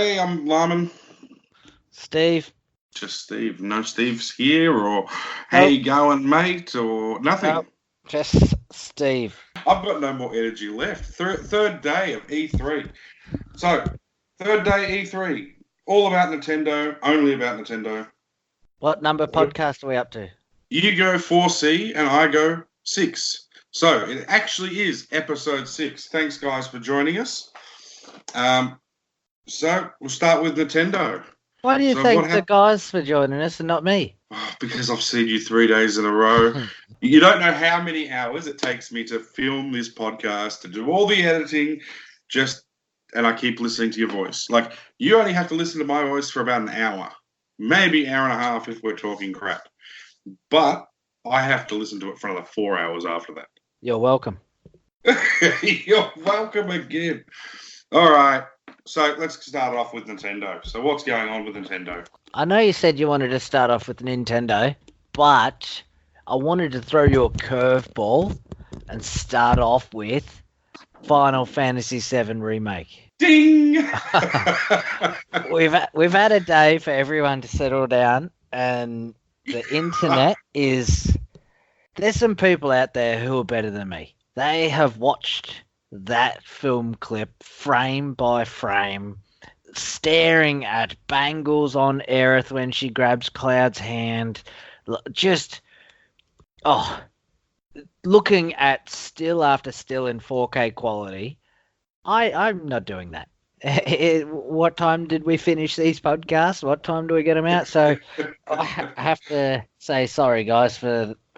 Hey, I'm Lyman. Steve. Just Steve. No Steve's here, or how you going, mate, or nothing. Nope. Just Steve. I've got no more energy left. Third day of E3. So, third day E3. All about Nintendo, only about Nintendo. What number podcast are we up to? You go 4C and I go 6. So, it actually is episode 6. Thanks, guys, for joining us. So, we'll start with Nintendo. Why do you thank the guys for joining us and not me? Oh, because I've seen you 3 days in a row. You don't know how many hours it takes me to film this podcast, to do all the editing, and I keep listening to your voice. Like, you only have to listen to my voice for about an hour, maybe hour and a half if we're talking crap. But I have to listen to it for another 4 hours after that. You're welcome. You're welcome again. All right. So let's start off with Nintendo. So what's going on with Nintendo? I know you said you wanted to start off with Nintendo, but I wanted to throw you a curveball and start off with Final Fantasy VII Remake. Ding! We've had a day for everyone to settle down, and the internet there's some people out there who are better than me. They have watched that film clip frame by frame, staring at Bangles on Aerith when she grabs Cloud's hand, looking at still after still in 4K quality. I'm not doing that. What time did we finish these podcasts? What time do we get them out? So I have to say sorry, guys,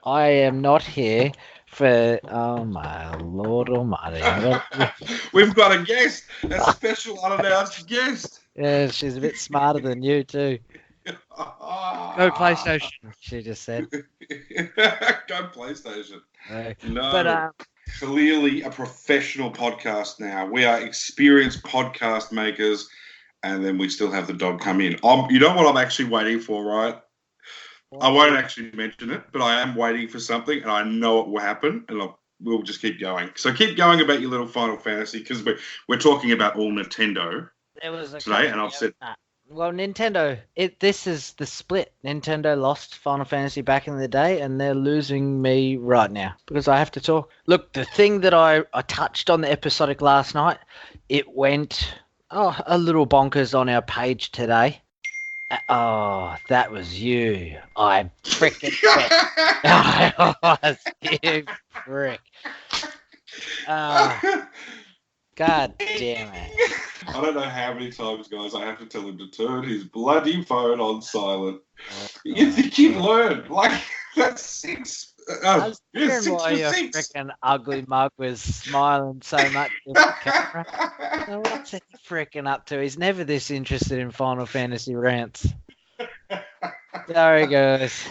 I am not here for, oh my Lord Almighty. We've got a guest, a special unannounced guest. Yeah, she's a bit smarter than you too. Go PlayStation, she just said. Go PlayStation. No, but clearly a professional podcast now. We are experienced podcast makers, and then we still have the dog come in. You know what I'm actually waiting for, right? I won't actually mention it, but I am waiting for something, and I know it will happen, and we'll just keep going. So keep going about your little Final Fantasy, because we're talking about all Nintendo today, and I've said... Well, Nintendo, this is the split. Nintendo lost Final Fantasy back in the day, and they're losing me right now, because I have to talk. Look, the thing that I touched on the episodic last night, it went a little bonkers on our page today. Oh, that was you. I frickin' I was you prick. God damn it. I don't know how many times, guys, I have to tell him to turn his bloody phone on silent. You think he'd learn? Like, that's 6. I was wondering why your frickin' ugly mug was smiling so much in the camera. So what's he frickin' up to? He's never this interested in Final Fantasy rants. Sorry, guys.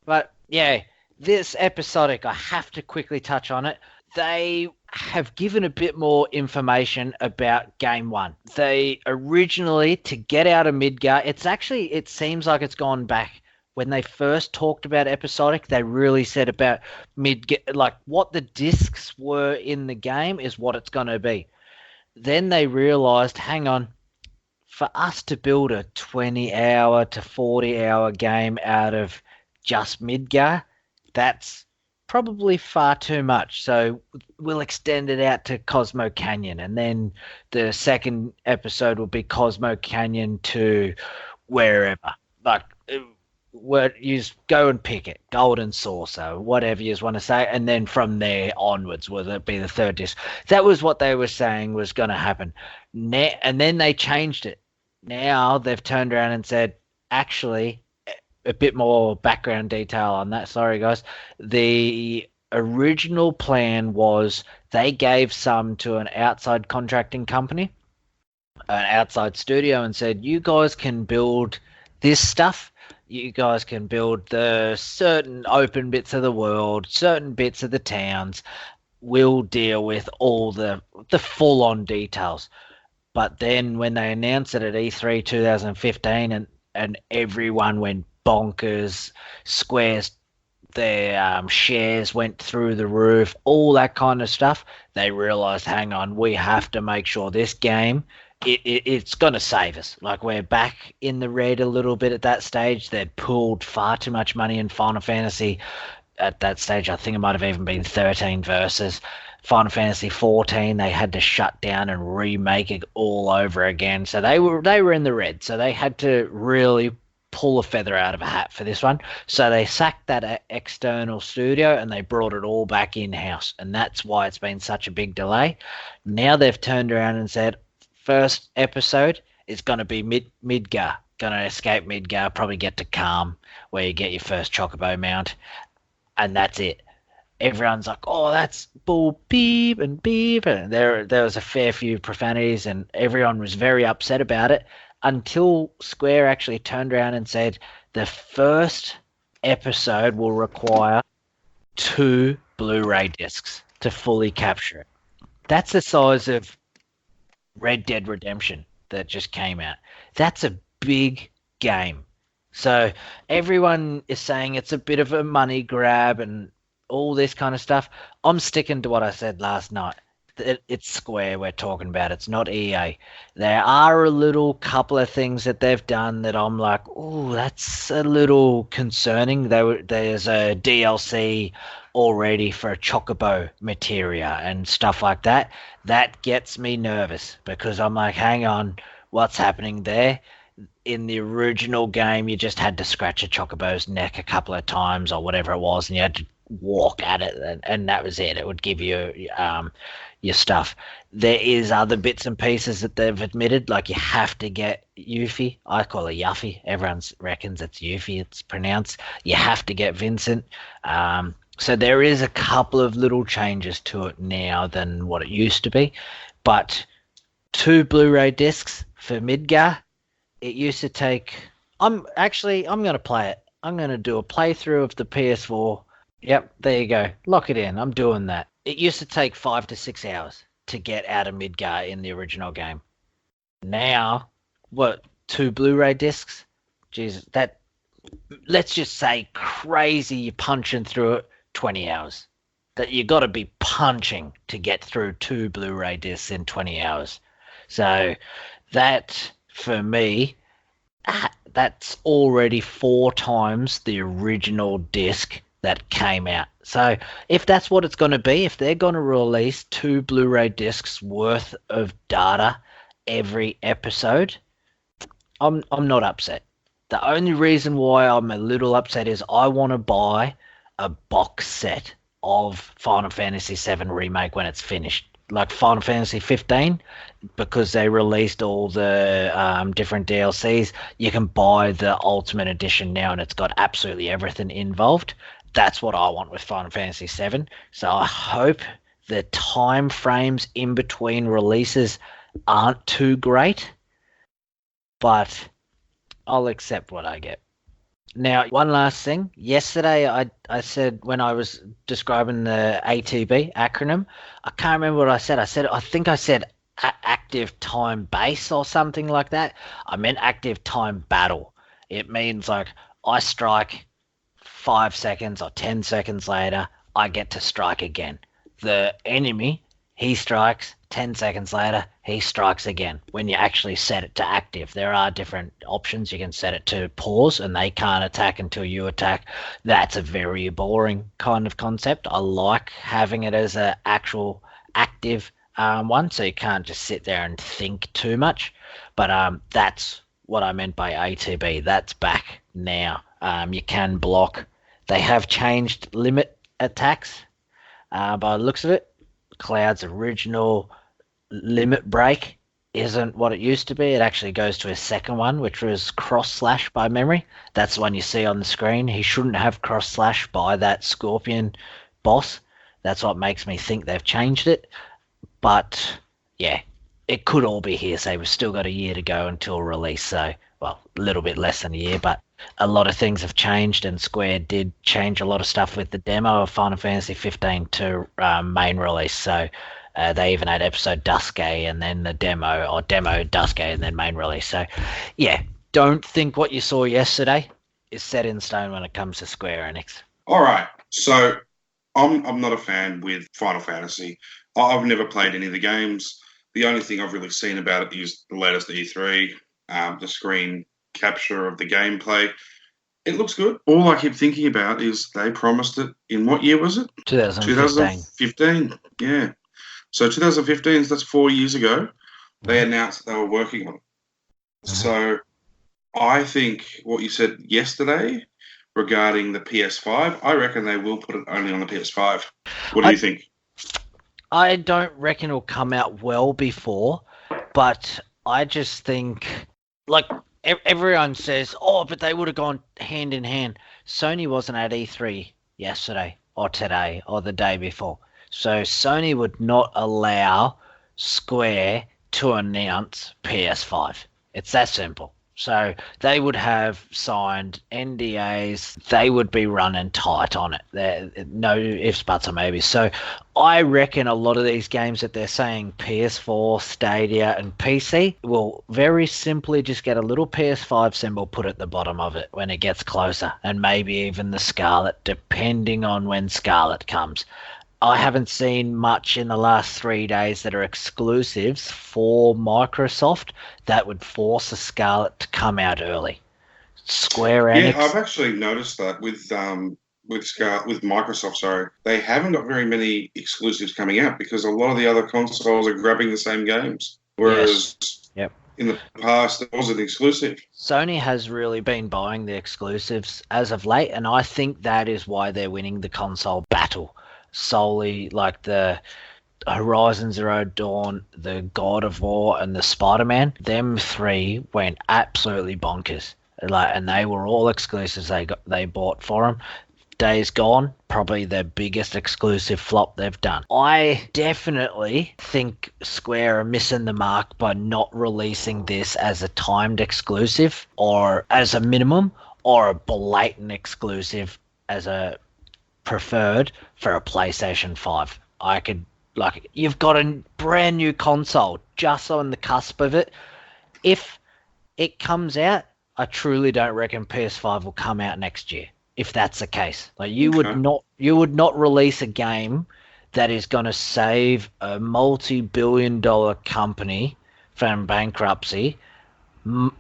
But, yeah, this episodic, I have to quickly touch on it. They have given a bit more information about Game 1. They originally, to get out of Midgar, it seems like it's gone back. When they first talked about episodic, they really said about like what the discs were in the game is what it's going to be. Then they realized, hang on, for us to build a 20-hour to 40-hour game out of just Midgar, that's probably far too much. So we'll extend it out to Cosmo Canyon, and then the second episode will be Cosmo Canyon to wherever. Like, you go and pick it, Golden Saucer, whatever you want to say, and then from there onwards will it be the third disc. That was what they were saying was going to happen. And then they changed it. Now they've turned around and said, actually, a bit more background detail on that. Sorry, guys. The original plan was they gave some to an outside contracting company, an outside studio, and said, you guys can build this stuff. You guys can build the certain open bits of the world, certain bits of the towns. We'll deal with all the full-on details. But then when they announced it at E3 2015 and everyone went bonkers, Square's their shares went through the roof, all that kind of stuff, they realized, hang on, we have to make sure this game it's going to save us. Like, we're back in the red a little bit at that stage. They'd pulled far too much money in Final Fantasy. At that stage, I think it might have even been 13 versus Final Fantasy 14. They had to shut down and remake it all over again. So they were in the red. So they had to really pull a feather out of a hat for this one. So they sacked that external studio and they brought it all back in-house. And that's why it's been such a big delay. Now they've turned around and said, first episode is going to be Midgar. Going to escape Midgar, probably get to Calm, where you get your first Chocobo mount. And that's it. Everyone's like, oh, that's bull beep and beep. And there was a fair few profanities and everyone was very upset about it until Square actually turned around and said the first episode will require 2 Blu-ray discs to fully capture it. That's the size of Red Dead Redemption that just came out. That's a big game. So everyone is saying it's a bit of a money grab and all this kind of stuff. I'm sticking to what I said last night. It's Square we're talking about. It's not EA. There are a little couple of things that they've done that I'm like, oh, that's a little concerning. There's a DLC already for Chocobo materia and stuff like that. That gets me nervous because I'm like, hang on, what's happening there? In the original game, you just had to scratch a Chocobo's neck a couple of times or whatever it was, and you had to walk at it, and that was it. It would give you your stuff. There is other bits and pieces that they've admitted, like you have to get Yuffie. I call it Yuffie. Everyone reckons it's Yuffie. It's pronounced. You have to get Vincent. So there is a couple of little changes to it now than what it used to be, but 2 Blu-ray discs for Midgar. It used to take... I'm going to play it. I'm going to do a playthrough of the PS4. Yep, there you go. Lock it in. I'm doing that. It used to take 5 to 6 hours to get out of Midgar in the original game. Now, 2 Blu-ray discs? Jesus, that... Let's just say crazy, you're punching through it 20 hours. That you got to be punching to get through 2 Blu-ray discs in 20 hours. So that... For me, that's already 4 times the original disc that came out. So if that's what it's going to be, if they're going to release 2 Blu-ray discs worth of data every episode, I'm not upset. The only reason why I'm a little upset is I want to buy a box set of Final Fantasy VII Remake when it's finished. Like Final Fantasy 15, because they released all the different DLCs, you can buy the Ultimate Edition now and it's got absolutely everything involved. That's what I want with Final Fantasy 7. So I hope the time frames in between releases aren't too great, but I'll accept what I get. Now, one last thing. Yesterday, I said when I was describing the ATB acronym, I can't remember what I said. I think I said active time base or something like that. I meant active time battle. It means like I strike 5 seconds or 10 seconds later, I get to strike again. The enemy, he strikes 10 seconds later, he strikes again. When you actually set it to active, there are different options. You can set it to pause and they can't attack until you attack. That's a very boring kind of concept. I like having it as an actual active one, so you can't just sit there and think too much. But that's what I meant by ATB. That's back now. You can block. They have changed limit attacks by the looks of it. Cloud's original limit break isn't what it used to be. It actually goes to a second one, which was cross slash by memory. That's the one you see on the screen. He shouldn't have cross slash by that Scorpion boss. That's what makes me think they've changed it. But yeah, it could all be hearsay. We've still got a year to go until release. So, well, a little bit less than a year, but a lot of things have changed, and Square did change a lot of stuff with the demo of Final Fantasy 15 to main release. So they even had episode Duske and then the demo, or demo Duske and then main release. So yeah, don't think what you saw yesterday is set in stone when it comes to Square Enix. All right, so I'm not a fan with Final Fantasy. I've never played any of the games. The only thing I've really seen about it is the latest E3, the screen capture of the gameplay. It looks good. All I keep thinking about is they promised it in what year was it? 2015. 2015, yeah. So 2015, that's 4 years ago, they announced that they were working on it. So I think what you said yesterday regarding the PS5, I reckon they will put it only on the PS5. What do you think? I don't reckon it'll come out well before, but I just think, like, everyone says, oh, but they would have gone hand in hand. Sony wasn't at E3 yesterday or today or the day before. So Sony would not allow Square to announce PS5. It's that simple. So they would have signed NDAs. They would be running tight on it. There, no ifs, buts, or maybes. So I reckon a lot of these games that they're saying PS4, Stadia, and PC will very simply just get a little PS5 symbol put at the bottom of it when it gets closer, and maybe even the Scarlet, depending on when Scarlet comes. I haven't seen much in the last 3 days that are exclusives for Microsoft that would force a Scarlet to come out early. Square Enix. Yeah, I've actually noticed that with Microsoft. Sorry, they haven't got very many exclusives coming out because a lot of the other consoles are grabbing the same games. Whereas in the past, it wasn't exclusive. Sony has really been buying the exclusives as of late, and I think that is why they're winning the console battle. Solely like the Horizon Zero Dawn, the God of War, and the Spider-Man. Them three went absolutely bonkers. And they were all exclusives they bought for them. Days Gone, probably the biggest exclusive flop they've done. I definitely think Square are missing the mark by not releasing this as a timed exclusive or as a minimum, or a blatant exclusive as a preferred for a PlayStation 5. You've got a brand new console just on the cusp of it. If it comes out, I truly don't reckon PS5 will come out next year. If that's the case, you would not release a game that is going to save a multi-billion-dollar company from bankruptcy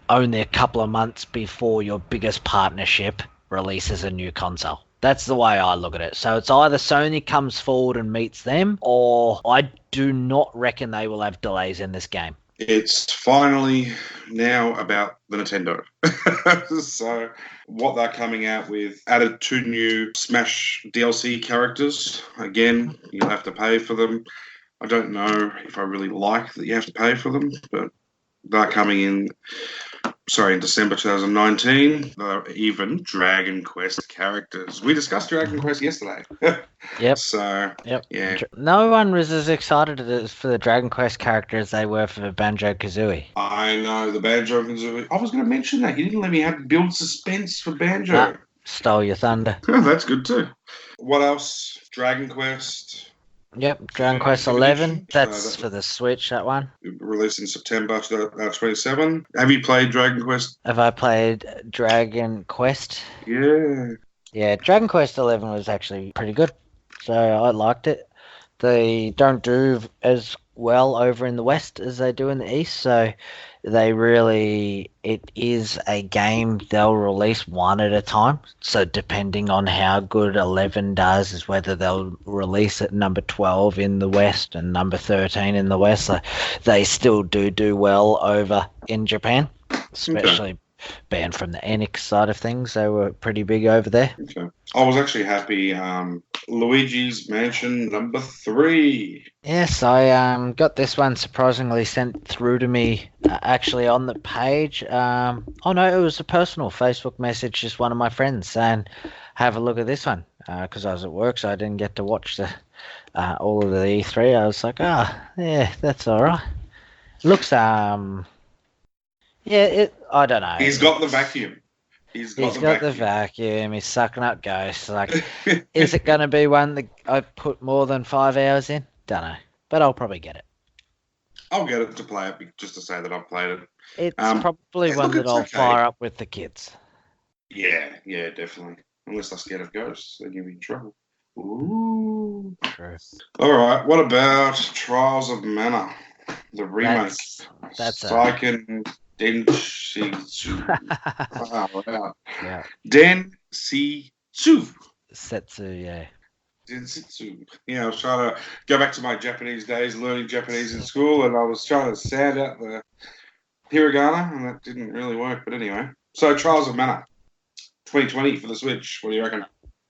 only a couple of months before your biggest partnership releases a new console. That's the way I look at it. So it's either Sony comes forward and meets them, or I do not reckon they will have delays in this game. It's finally now about the Nintendo. So what they're coming out with, added 2 new Smash DLC characters. Again, you'll have to pay for them. I don't know if I really like that you have to pay for them, but they're coming in December 2019. Even Dragon Quest characters. We discussed Dragon Quest yesterday. Yep. So, yeah. No one was as excited for the Dragon Quest character as they were for the Banjo-Kazooie. I know, the Banjo-Kazooie. I was going to mention that. You didn't let me have to build suspense for Banjo. Stole your thunder. Oh, that's good too. What else? Dragon Quest. Yep, Dragon Quest 11. That's for the Switch, that one. Released in September 27. Have you played Dragon Quest? Have I played Dragon Quest? Yeah. Yeah, Dragon Quest 11 was actually pretty good. So I liked it. They don't do as well over in the West as they do in the East. So it is a game they'll release one at a time. So depending on how good 11 does is whether they'll release it number 12 in the West and number 13 in the West. So they still do well over in Japan, especially banned from the Enix side of things. They were pretty big over there. Okay. I was actually happy. Luigi's Mansion number 3. Yes, I got this one surprisingly sent through to me actually on the page. It was a personal Facebook message, just one of my friends saying, have a look at this one, because I was at work, so I didn't get to watch all of the E3. I was like, yeah, that's all right. Looks, I don't know. He's got the vacuum. He's got the vacuum. He's sucking up ghosts. Like, is it going to be one that I put more than 5 hours in? Don't know, but I'll probably get it. I'll get it to play it just to say that I've played it. It's probably one that I'll fire up with the kids. Yeah, definitely. Unless they're scared of ghosts, then you'll be in trouble. Ooh. True. All right. What about Trials of Mana? The remake. That's Seiken Denshitsu. Wow. Yeah. Denshitsu. Setsu, yeah. Denshitsu. Yeah, I was trying to go back to my Japanese days, learning Japanese in school, and I was trying to sound out the hiragana, and that didn't really work. But anyway, so Trials of Mana, 2020 for the Switch. What do you reckon?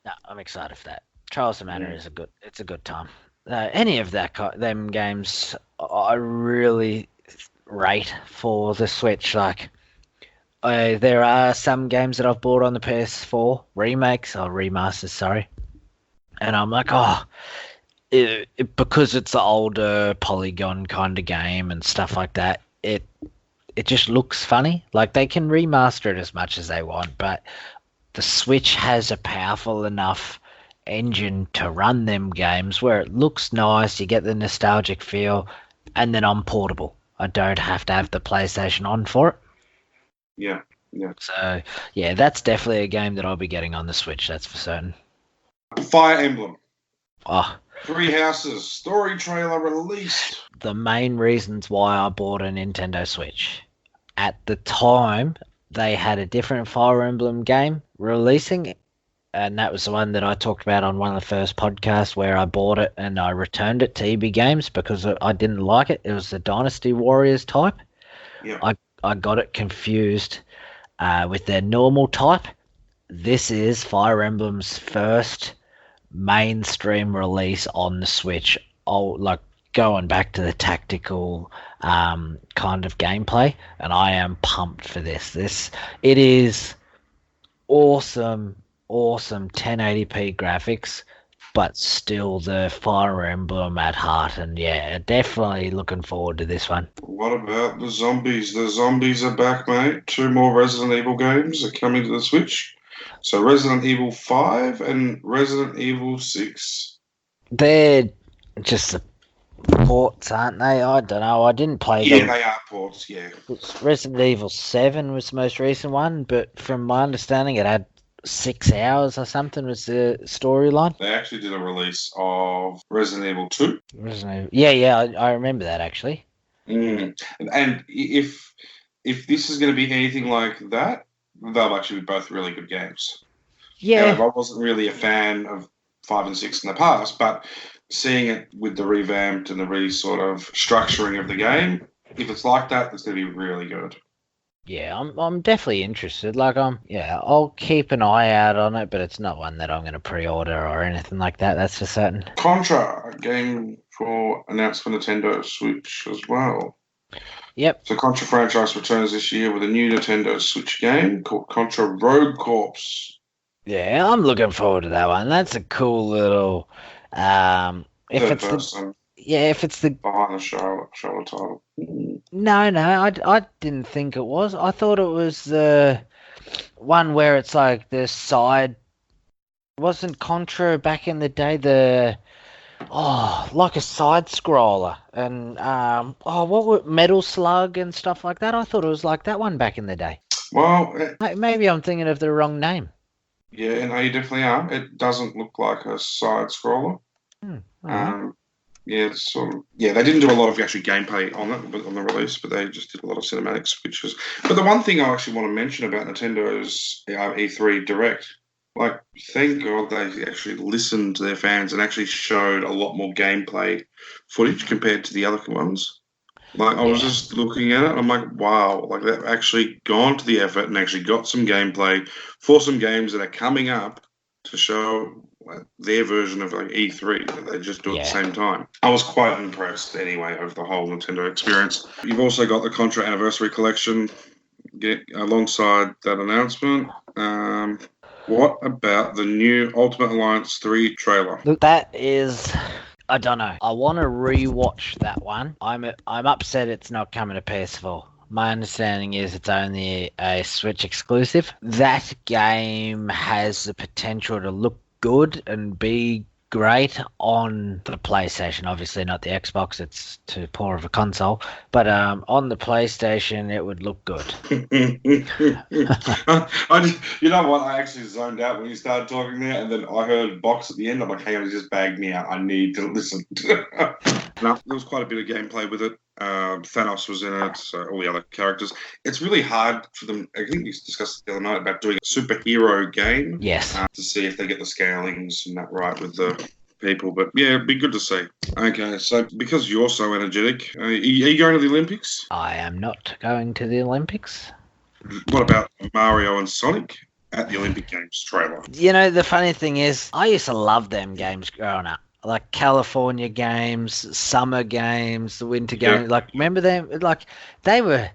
No, I'm excited for that. Trials of Mana is a good time. Any of them games, I really rate for the Switch. Like, there are some games that I've bought on the PS4 remakes or remasters, sorry, and I'm like, because it's the older polygon kind of game and stuff like that. It just looks funny. Like, they can remaster it as much as they want, but the Switch has a powerful enough engine to run them games where it looks nice, you get the nostalgic feel, and then I'm portable. I don't have to have the PlayStation on for it. Yeah. So, yeah, that's definitely a game that I'll be getting on the Switch, that's for certain. Fire Emblem. Oh. 3 Houses story trailer released. The main reasons why I bought a Nintendo Switch. At the time, they had a different Fire Emblem game releasing, and that was the one that I talked about on one of the first podcasts where I bought it and I returned it to EB Games because I didn't like it. It was the Dynasty Warriors type. Yeah. I got it confused with their normal type. This is Fire Emblem's first mainstream release on the Switch. Going back to the tactical kind of gameplay, and I am pumped for this. It is awesome 1080p graphics, but still the Fire Emblem at heart, and yeah, definitely looking forward to this one. What about the zombies? The zombies are back, mate. 2 more Resident Evil games are coming to the Switch. So Resident Evil 5 and Resident Evil 6. They're just the ports, aren't they? I don't know. I didn't play them. Yeah, they are ports, yeah. Resident Evil 7 was the most recent one, but from my understanding it had 6 hours or something was the storyline. They actually did a release of Resident Evil 2. Yeah, I remember that actually. And if this is going to be anything like that, they'll actually be both really good games. Yeah. I wasn't really a fan of 5 and 6 in the past, but seeing it with the revamped and the sort of structuring of the game, if it's like that, it's going to be really good. Yeah, I'm definitely interested. I'll keep an eye out on it, but it's not one that I'm going to pre-order or anything like that. That's for certain. Contra, a game announced for Nintendo Switch as well. Yep. So Contra franchise returns this year with a new Nintendo Switch game called Contra Rogue Corps. Yeah, I'm looking forward to that one. That's a cool little. If it's the behind the show title. No, I didn't think it was. I thought it was the one where it's like the side. Wasn't Contra back in the day like a side scroller and what were Metal Slug and stuff like that? I thought it was like that one back in the day. Well, maybe I'm thinking of the wrong name. Yeah, no, you definitely are. It doesn't look like a side scroller. They didn't do a lot of actually gameplay on the release, but they just did a lot of cinematics, But the one thing I actually want to mention about Nintendo's E3 Direct, thank God they actually listened to their fans and actually showed a lot more gameplay footage compared to the other ones. I was just looking at it, I'm like, wow, they've actually gone to the effort and actually got some gameplay for some games that are coming up to show their version of E3 that they just do at the same time. I was quite impressed anyway of the whole Nintendo experience. You've also got the Contra Anniversary Collection alongside that announcement. What about the new Ultimate Alliance 3 trailer? Look, that is... I don't know. I want to rewatch that one. I'm upset it's not coming to PS4. My understanding is it's only a Switch exclusive. That game has the potential to look good and be great on the PlayStation. Obviously not the Xbox, it's too poor of a console. But on the PlayStation, it would look good. You know what? I actually zoned out when you started talking there, and then I heard box at the end. I'm like, hang on, it just bagged me out. I need to listen. No, there was quite a bit of gameplay with it. Thanos was in it, so all the other characters. It's really hard for them. I think we discussed the other night about doing a superhero game. Yes. To see if they get the scalings and that right with the people. But yeah, it'd be good to see. Okay, so because you're so energetic, are you going to the Olympics? I am not going to the Olympics. What about Mario and Sonic at the Olympic Games trailer? You know, the funny thing is, I used to love them games growing up. Like California games, summer games, the winter games. Like, remember them? Like, they were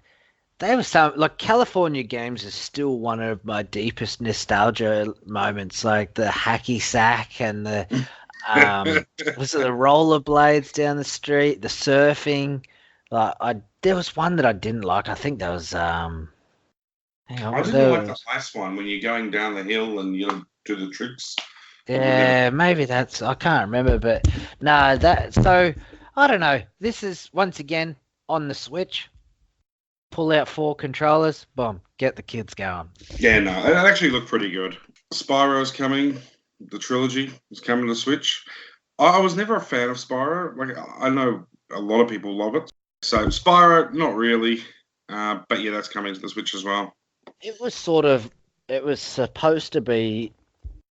some, like, California games is still one of my deepest nostalgia moments. Like the hacky sack and the was it the rollerblades down the street, the surfing. Like, there was one that I didn't like. I think that was I didn't like the ice one when you're going down the hill and you do the tricks. Yeah, maybe that's, I can't remember, but no, so I don't know. This is once again on the Switch. Pull out 4 controllers, boom, get the kids going. Yeah, no, it actually looked pretty good. Spyro's coming, the trilogy is coming to Switch. I was never a fan of Spyro. Like, I know a lot of people love it. So Spyro, not really, but yeah, that's coming to the Switch as well. It was supposed to be.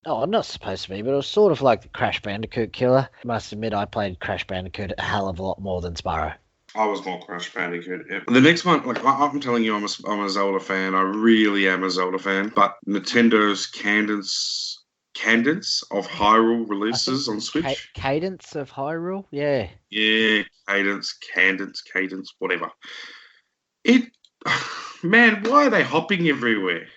Oh, not supposed to be, but it was sort of like the Crash Bandicoot killer. I must admit, I played Crash Bandicoot a hell of a lot more than Spyro. I was more Crash Bandicoot. Yeah. The next one, like I'm telling you, I'm a Zelda fan. I really am a Zelda fan. But Nintendo's Cadence of Hyrule releases on Switch. Cadence of Hyrule, yeah. Yeah, Cadence, whatever. Man, why are they hopping everywhere?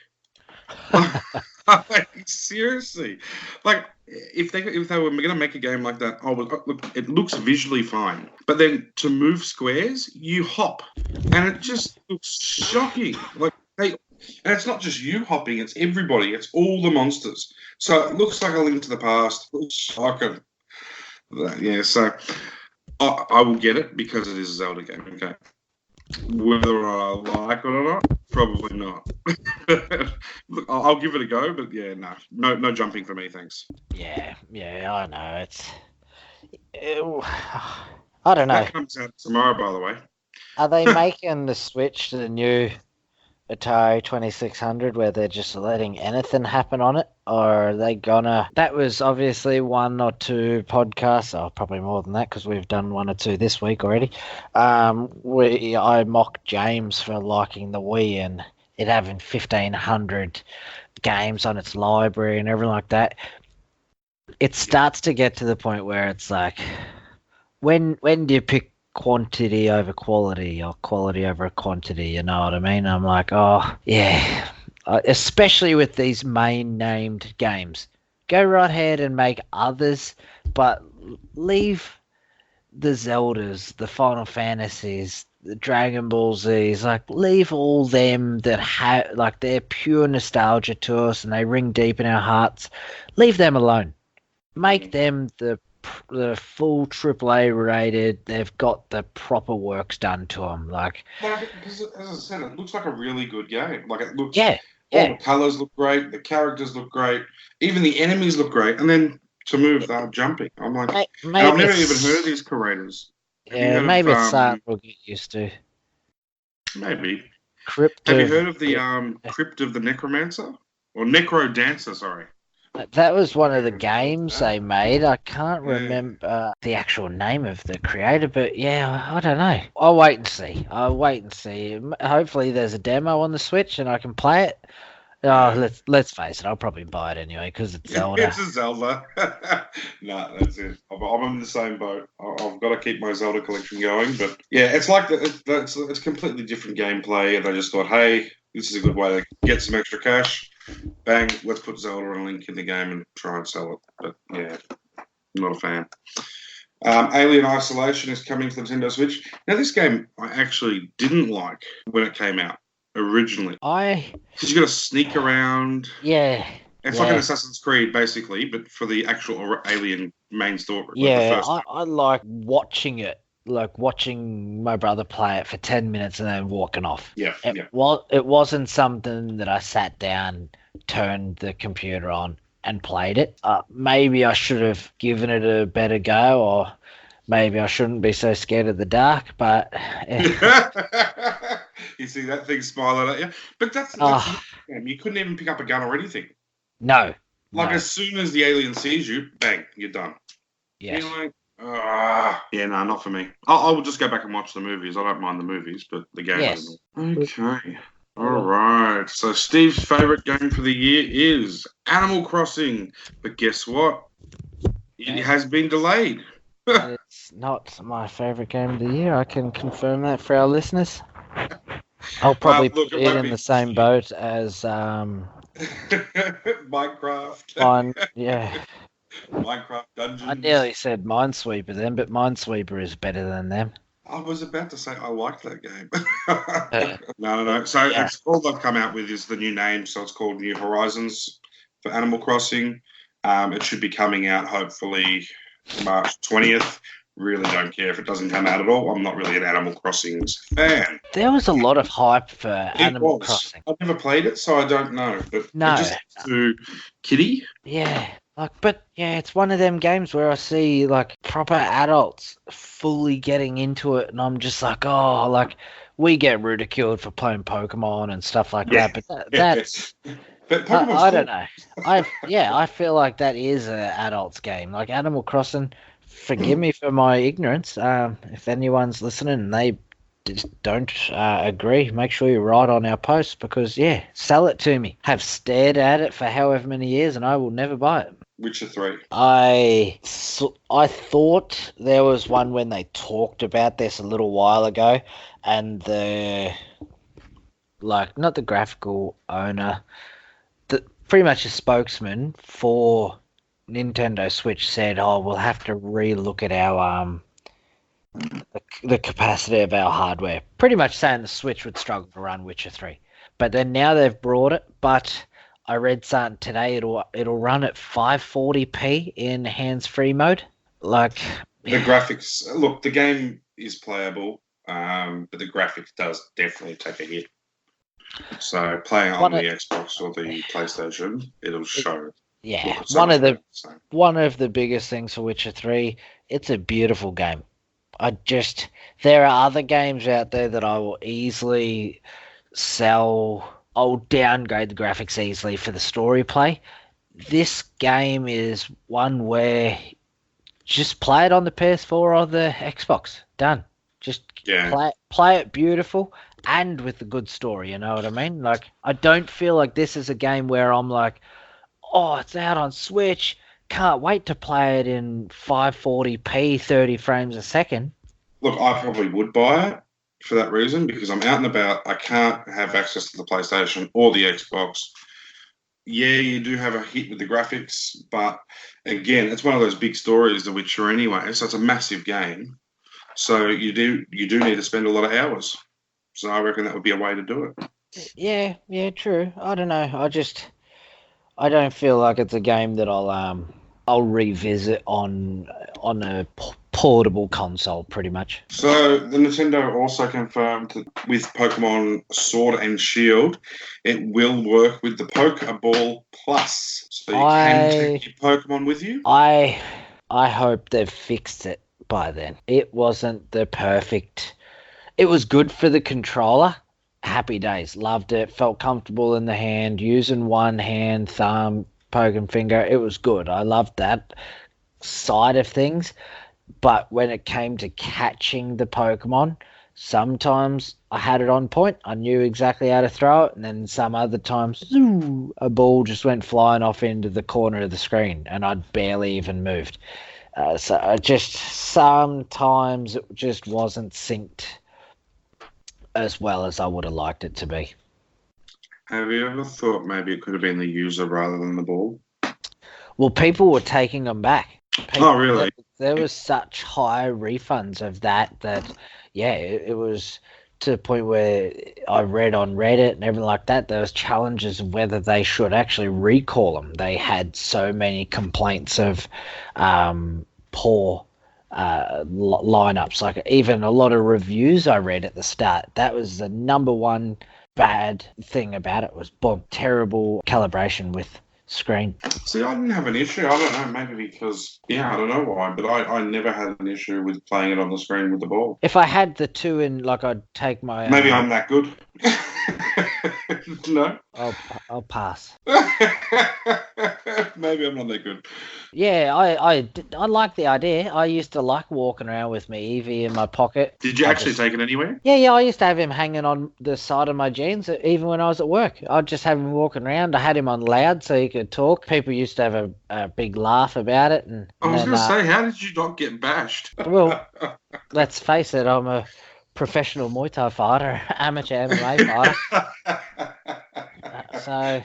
Like, seriously, like if they were going to make a game like that, look, it looks visually fine, but then to move squares, you hop, and it just looks shocking. Like and it's not just you hopping; it's everybody. It's all the monsters. So it looks like a Link to the Past. It looks shocking. Yeah, so I will get it because it is a Zelda game. Okay. Whether I like it or not, probably not. Look, I'll give it a go, but yeah, no jumping for me, thanks. Yeah, I know. I don't know. That comes out tomorrow, by the way. Are they making the switch to the new Atari 2600 where they're just letting anything happen on it? Or are they gonna... That was obviously 1 or 2 podcasts, or probably more than that because we've done 1 or 2 this week already. I mocked James for liking the Wii and it having 1,500 games on its library and everything like that. It starts to get to the point where it's like, when do you pick quantity over quality or quality over quantity? You know what I mean? I'm like, oh yeah, especially with these main named games. Go right ahead and make others, but leave the Zeldas, the Final Fantasies, the Dragon Ball Z's, like leave all them that have, like, they're pure nostalgia to us and they ring deep in our hearts. Leave them alone. Make them the full AAA rated. They've got the proper works done to them. Because as I said, it looks like a really good game. Like, it looks, yeah. All the colors look great. The characters look great. Even the enemies look great. And then to move, they're jumping. I'm like, and I've never even heard of these creators. Yeah, maybe it's something we'll get used to. Maybe. Have you heard of the Crypt of the Necromancer? Or Necrodancer, sorry. That was one of the games they made. I can't remember the actual name of the creator, but yeah, I don't know. I'll wait and see. Hopefully there's a demo on the Switch and I can play it. Oh, let's face it, I'll probably buy it anyway because it's Zelda. It's a Zelda. No, that's it. I'm in the same boat. I've got to keep my Zelda collection going, but yeah, it's like it's completely different gameplay, and I just thought, hey, this is a good way to get some extra cash. Bang, let's put Zelda and Link in the game and try and sell it. But yeah, not a fan. Alien Isolation is coming to the Nintendo Switch. Now, this game I actually didn't like when it came out originally. Because you got to sneak around. Yeah. It's like an Assassin's Creed, basically, but for the actual Alien main story. Yeah, I like watching it. Like watching my brother play it for 10 minutes and then walking off. Yeah. It wasn't something that I sat down, turned the computer on and played it. Maybe I should have given it a better go, or maybe I shouldn't be so scared of the dark, but you see that thing smiling at you, but that's you couldn't even pick up a gun or anything. No, as soon as the alien sees you, bang, you're done. Yes. You're like, yeah, no, not for me. I will just go back and watch the movies. I don't mind the movies, but the game. Yes. Okay. All right. So Steve's favourite game for the year is Animal Crossing, but guess what? It has been delayed. It's not my favourite game of the year. I can confirm that for our listeners. I'll probably put it in the same boat as Minecraft. Yeah. Minecraft Dungeons. I nearly said Minesweeper then, but Minesweeper is better than them. I was about to say I liked that game. No. So it's all they've come out with is the new name. So it's called New Horizons for Animal Crossing. It should be coming out hopefully March 20th. Really don't care if it doesn't come out at all. I'm not really an Animal Crossing fan. There was a lot of hype for Animal Crossing. I've never played it, so I don't know. But no. Just to Kitty? Yeah. It's one of them games where I see proper adults fully getting into it, and I'm just we get ridiculed for playing Pokemon and stuff like that, but that's. But I don't know. I feel like that is an adult's game. Like Animal Crossing, forgive me for my ignorance. If anyone's listening and they just don't agree, make sure you write on our post because, sell it to me. Have stared at it for however many years and I will never buy it. Witcher 3. I thought there was one when they talked about this a little while ago and not the graphical owner, pretty much a spokesman for Nintendo Switch said, we'll have to re-look at our the capacity of our hardware. Pretty much saying the Switch would struggle to run Witcher 3. But then now they've brought it, but I read something today, it'll run at 540p in hands-free mode. The graphics, look, the game is playable, but the graphics does definitely take a hit. So playing on the Xbox or the PlayStation, it'll show. Yeah, one of the biggest things for Witcher 3, it's a beautiful game. There are other games out there that I will easily sell. I'll downgrade the graphics easily for the story play. This game is one where just play it on the PS4 or the Xbox. Done. Just play it beautiful and with a good story, you know what I mean? I don't feel like this is a game where I'm like, it's out on Switch. Can't wait to play it in 540p, 30 frames a second. Look, I probably would buy it for that reason because I'm out and about. I can't have access to the PlayStation or the Xbox. Yeah, you do have a hit with the graphics, but again, it's one of those big stories, The Witcher anyway, so it's a massive game. So you do need to spend a lot of hours. So I reckon that would be a way to do it. Yeah, true. I don't know. I don't feel like it's a game that I'll revisit on a portable console, pretty much. So the Nintendo also confirmed that with Pokemon Sword and Shield, it will work with the Pokeball Plus, so you can take your Pokemon with you. I hope they've fixed it by then. It wasn't the perfect. It was good for the controller. Happy days. Loved it. Felt comfortable in the hand. Using one hand, thumb, poking finger. It was good. I loved that side of things. But when it came to catching the Pokemon, sometimes I had it on point. I knew exactly how to throw it. And then some other times, a ball just went flying off into the corner of the screen. And I'd barely even moved. So I sometimes it just wasn't synced as well as I would have liked it to be. Have you ever thought maybe it could have been the user rather than the ball? Well, people were taking them back. Really? There was such high refunds of that it was to the point where I read on Reddit and everything like that, there was challenges of whether they should actually recall them. They had so many complaints of poor lineups. Like even a lot of reviews I read at the start, that was the number one bad thing about it was terrible calibration with screen. See, I didn't have an issue. I don't know, maybe because, I don't know why, but I never had an issue with playing it on the screen with the ball. If I had the two in, like, I'd take my... Maybe I'm that good. No? I'll pass. Maybe I'm not that good. Yeah, I like the idea. I used to like walking around with my Eevee in my pocket. Did you actually take it anywhere? Yeah, I used to have him hanging on the side of my jeans, even when I was at work. I'd just have him walking around. I had him on loud so he could talk. People used to have a big laugh about it. And I was going to say, how did you not get bashed? Well, let's face it, I'm a professional Muay Thai fighter, amateur MMA fighter. So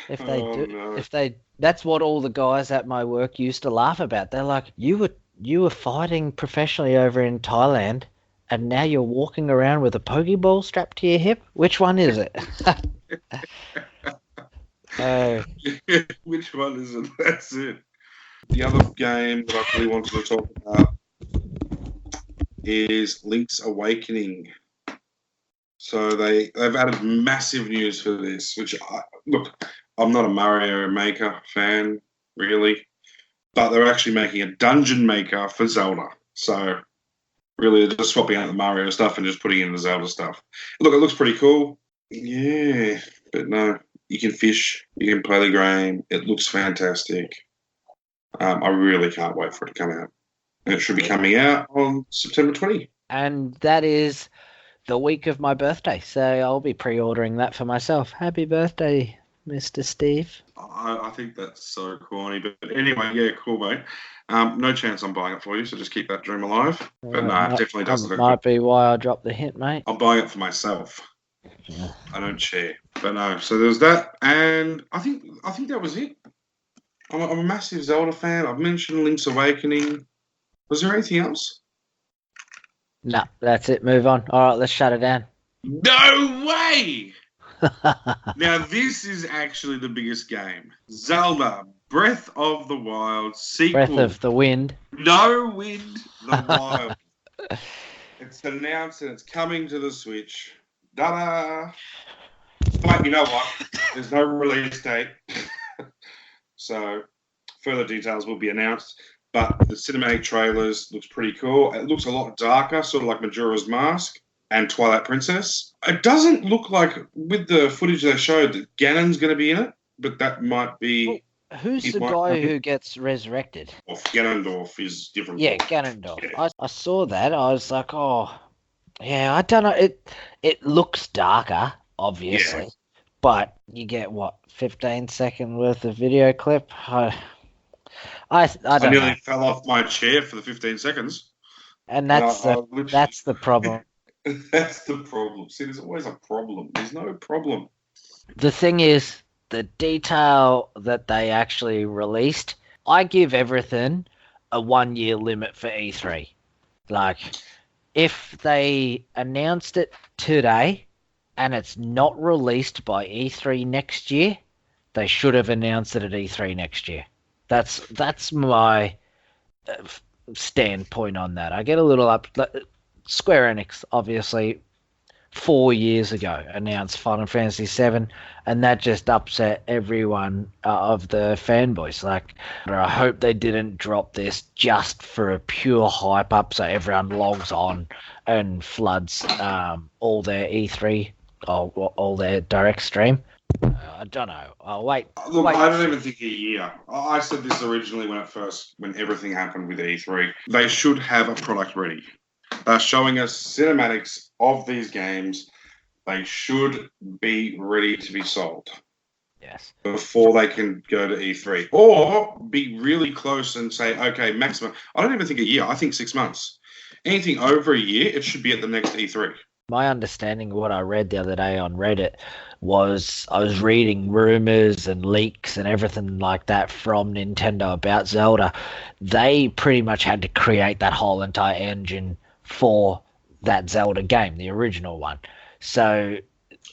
if they that's what all the guys at my work used to laugh about. They're like, you were fighting professionally over in Thailand, and now you're walking around with a pokeball strapped to your hip. Which one is it? Which one is it? That's it. The other game that I really wanted to talk about is Link's Awakening. So they've added massive news for this, which I'm not a Mario Maker fan, really, but they're actually making a dungeon maker for Zelda. So really they're just swapping out the Mario stuff and just putting in the Zelda stuff. Look, it looks pretty cool. Yeah, but no, you can fish, you can play the game. It looks fantastic. I really can't wait for it to come out. And it should be coming out on September 20. And that is the week of my birthday, so I'll be pre-ordering that for myself. Happy birthday, Mr. Steve. I think that's so corny, but anyway, yeah, cool, mate. No chance I'm buying it for you, so just keep that dream alive. But no, it definitely doesn't look might be why I dropped the hint, mate. I'm buying it for myself. Yeah. I don't share. But no, so there's that, and I think that was it. I'm a massive Zelda fan. I've mentioned Link's Awakening. Was there anything else? No, that's it. Move on. All right, let's shut it down. No way! Now, this is actually the biggest game. Zelda, Breath of the Wild sequel. Breath of the Wind. No Wind, the Wild. It's announced and it's coming to the Switch. Ta-da! But you know what? There's no release date. So, further details will be announced. But the cinematic trailers looks pretty cool. It looks a lot darker, sort of like Majora's Mask and Twilight Princess. It doesn't look like, with the footage they showed, that Ganon's going to be in it, but that might be... Well, who's the guy who gets resurrected? Ganondorf is different. Yeah, Ganondorf. Yeah. I saw that. I was like, oh, yeah, I don't know. It looks darker, obviously, yeah. But you get, 15-second worth of video clip? I nearly fell off my chair for the 15 seconds. And that's the problem. That's the problem. See, there's always a problem. There's no problem. The thing is, the detail that they actually released, I give everything a 1-year limit for E3. Like, if they announced it today and it's not released by E3 next year, they should have announced it at E3 next year. That's my standpoint on that. I get a little up. Square Enix, obviously, 4 years ago announced Final Fantasy VII, and that just upset everyone of the fanboys. Like, I hope they didn't drop this just for a pure hype up, so everyone logs on and floods all their E3 or all their direct stream. I don't know. I'll wait. Look, I don't even think a year. I said this originally when everything happened with E3. They should have a product ready. They're showing us cinematics of these games. They should be ready to be sold. Yes. Before they can go to E3. Or be really close and say, okay, maximum. I don't even think a year. I think 6 months. Anything over a year, it should be at the next E3. My understanding of what I read the other day on Reddit was I was reading rumors and leaks and everything like that from Nintendo about Zelda. They pretty much had to create that whole entire engine for that Zelda game, the original one. So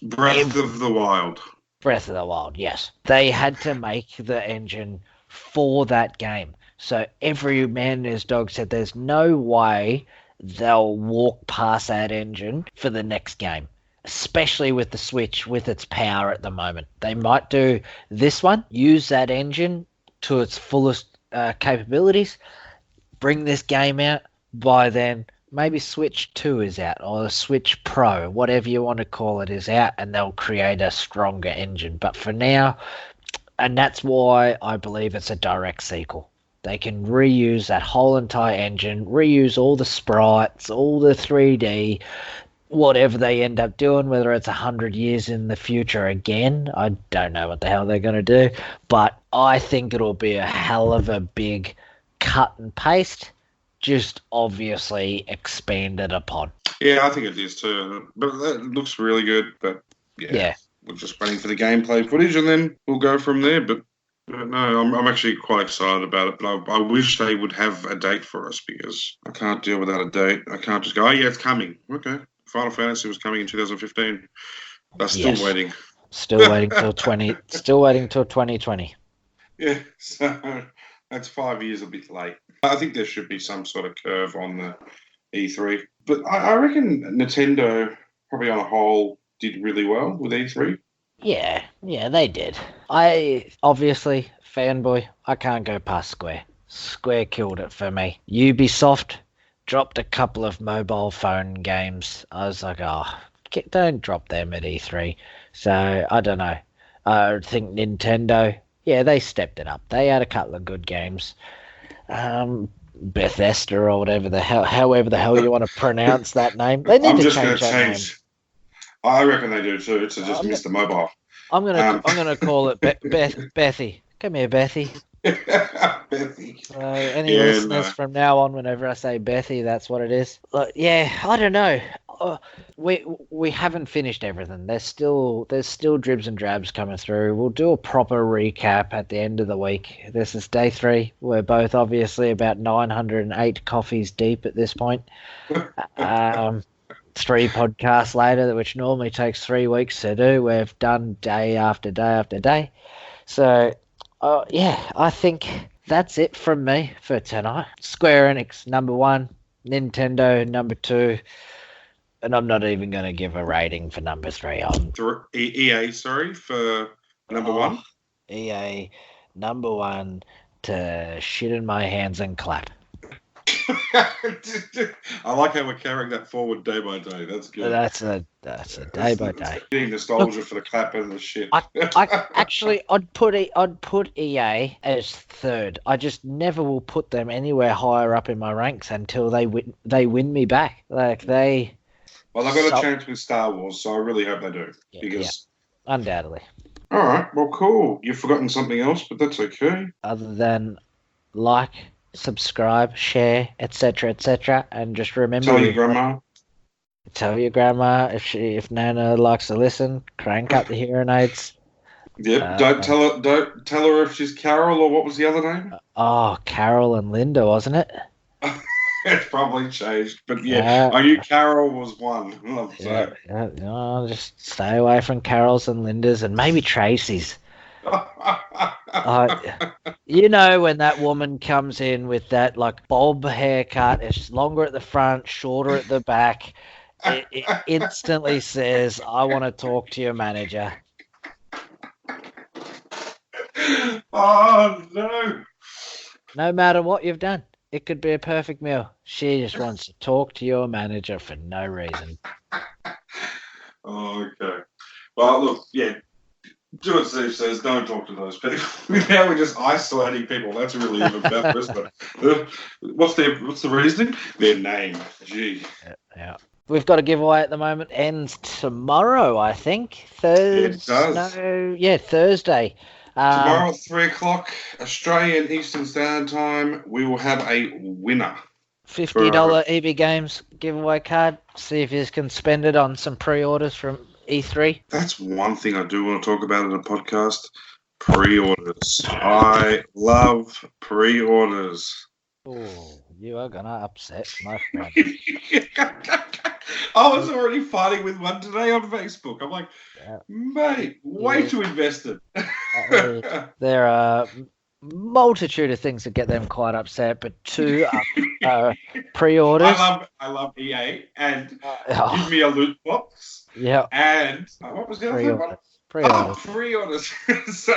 Breath of the Wild, yes. They had to make the engine for that game. So every man and his dog said there's no way they'll walk past that engine for the next game. especially with the Switch, with its power at the moment. They might do this one, use that engine to its fullest capabilities, bring this game out. By then, maybe Switch 2 is out, or the Switch Pro, whatever you want to call it, is out, and they'll create a stronger engine. But for now, and that's why I believe it's a direct sequel. They can reuse that whole entire engine, reuse all the sprites, all the 3D, whatever they end up doing, whether it's 100 years in the future again. I don't know what the hell they're going to do, but I think it'll be a hell of a big cut and paste, just obviously expanded upon. Yeah, I think it is too. But it looks really good. But yeah, we're just waiting for the gameplay footage, and then we'll go from there. But no, I'm actually quite excited about it. But I wish they would have a date for us, because I can't deal without a date. I can't just go, oh yeah, it's coming. Okay, Final Fantasy was coming in 2015. They're still waiting. Still waiting till 2020. Yeah, so that's 5 years a bit late. I think there should be some sort of curve on the E3. But I reckon Nintendo, probably on a whole, did really well with E3. Yeah, they did. I, obviously, fanboy, I can't go past Square. Square killed it for me. Ubisoft dropped a couple of mobile phone games. I was like, don't drop them at E3. So, I don't know. I think Nintendo, they stepped it up. They had a couple of good games. Bethesda or whatever the hell, however the hell you want to pronounce that name. They need to change that name. I reckon they do too. To just miss the mobile. I'm gonna call it Bethy. Come here, Bethy. Bethy. Any listeners from now on, whenever I say Bethy, that's what it is. I don't know. We haven't finished everything. There's still dribs and drabs coming through. We'll do a proper recap at the end of the week. This is day 3. We're both obviously about 908 coffees deep at this point. 3 podcasts later, which normally takes 3 weeks to do, we've done day after day after day. So, I think that's it from me for tonight. Square Enix, number 1. Nintendo, number 2. And I'm not even going to give a rating for number 3. EA, for number 1? EA, number 1 to shit in my hands and clap. I like how we're carrying that forward day by day. That's good. That's a day by day. Getting nostalgia for the clap and the shit. I'd put EA as 3rd. I just never will put them anywhere higher up in my ranks until they win me back. Well, they've got a chance with Star Wars, so I really hope they do. Undoubtedly. All right. Well, cool. You've forgotten something else, but that's okay. Other than subscribe, share, etc., and just remember. Tell your grandma. Tell your grandma if Nana likes to listen. Crank up the hearing aids. Yep. Don't tell her if she's Carol, or what was the other name? Carol and Linda, wasn't it? It's probably changed, but I knew Carol was one. Just stay away from Carol's and Linda's, and maybe Tracy's. When that woman comes in with that bob haircut, it's longer at the front, shorter at the back, it instantly says, I want to talk to your manager. Oh no. No matter what you've done, it could be a perfect meal. She just wants to talk to your manager for no reason. Okay. Well, look, do what Steve says. Don't talk to those people. Now we're just isolating people. That's really even better, isn't it? What's the reasoning? Their name. Gee. Yeah. We've got a giveaway at the moment. Ends tomorrow, I think. Thursday. It does. No, Thursday. Tomorrow at 3:00 Australian Eastern Standard Time, we will have a winner. $50 EB Games giveaway card. See if you can spend it on some pre-orders from E3. That's one thing I do want to talk about in a podcast. Pre-orders. I love pre-orders. Oh, you are going to upset my friend. I was already fighting with one today on Facebook. I'm like, mate, way too invested. There are multitude of things that get them quite upset, but 2 pre-orders. I love EA and give me a loot box. Yeah. And what was the other thing? Pre-orders. Pre-orders. So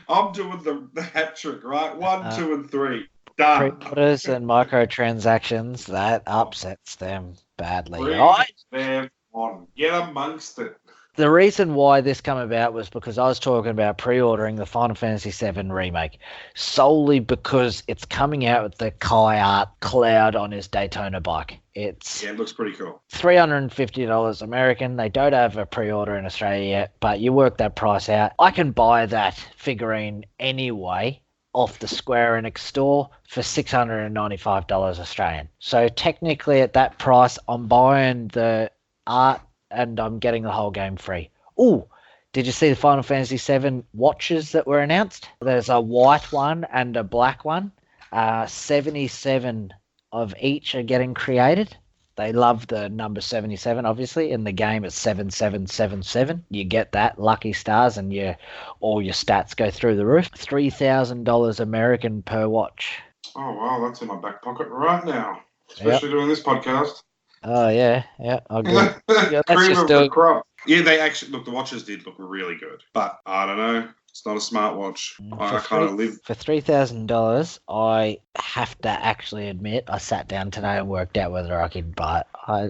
I'm doing the hat trick, right? 1, 2, and 3. Done. Pre-orders and microtransactions, that upsets them badly. Them on. Get amongst it. The reason why this came about was because I was talking about pre-ordering the Final Fantasy VII Remake solely because it's coming out with the Kai Art Cloud on his Daytona bike. It looks pretty cool. $350 American. They don't have a pre-order in Australia yet, but you work that price out. I can buy that figurine anyway off the Square Enix store for $695 Australian. So technically at that price, I'm buying the art and I'm getting the whole game free. Ooh, did you see the Final Fantasy VII watches that were announced? There's a white one and a black one. 77 of each are getting created. They love the number 77, obviously. In the game, it's 7777. You get that, lucky stars, and all your stats go through the roof. $3,000 American per watch. Oh, wow, that's in my back pocket right now, especially doing this podcast. Oh, yeah, I'll go. Yeah, they actually, look, the watches did look really good, but I don't know. It's not a smartwatch. I kind of live. For $3,000, I have to actually admit, I sat down today and worked out whether I could buy it.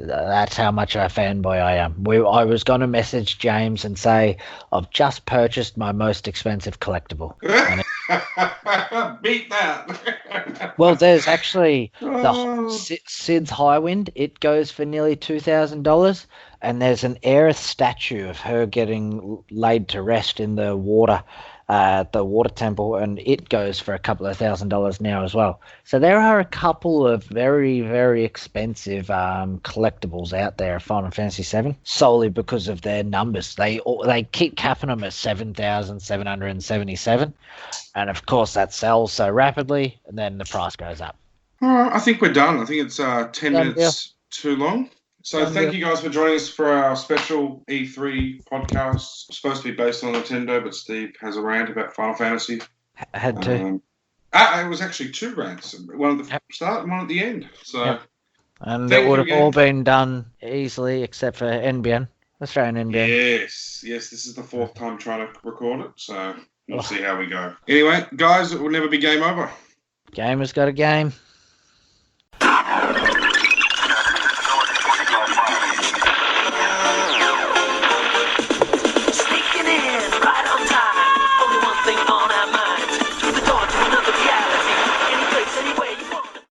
That's how much of a fanboy I am. I was going to message James and say, I've just purchased my most expensive collectible. Beat that. Well, there's actually the Sid's Highwind. It goes for nearly $2,000. And there's an Aerith statue of her getting laid to rest in the water, the water temple, and it goes for a couple of $1,000s now as well. So there are a couple of very, very expensive collectibles out there of Final Fantasy VII, solely because of their numbers. They keep capping them at 7,777, and of course that sells so rapidly, and then the price goes up. All right, I think we're done. I think it's 10 minutes too long. So thank you guys for joining us for our special E3 podcast. It's supposed to be based on Nintendo, but Steve has a rant about Final Fantasy. Had to. It was actually 2 rants. One at the start and one at the end. So, yep. And it would have all been done easily except for NBN, Australian NBN. Yes. This is the 4th time trying to record it. So we'll see how we go. Anyway, guys, it will never be game over. Gamer's got a game.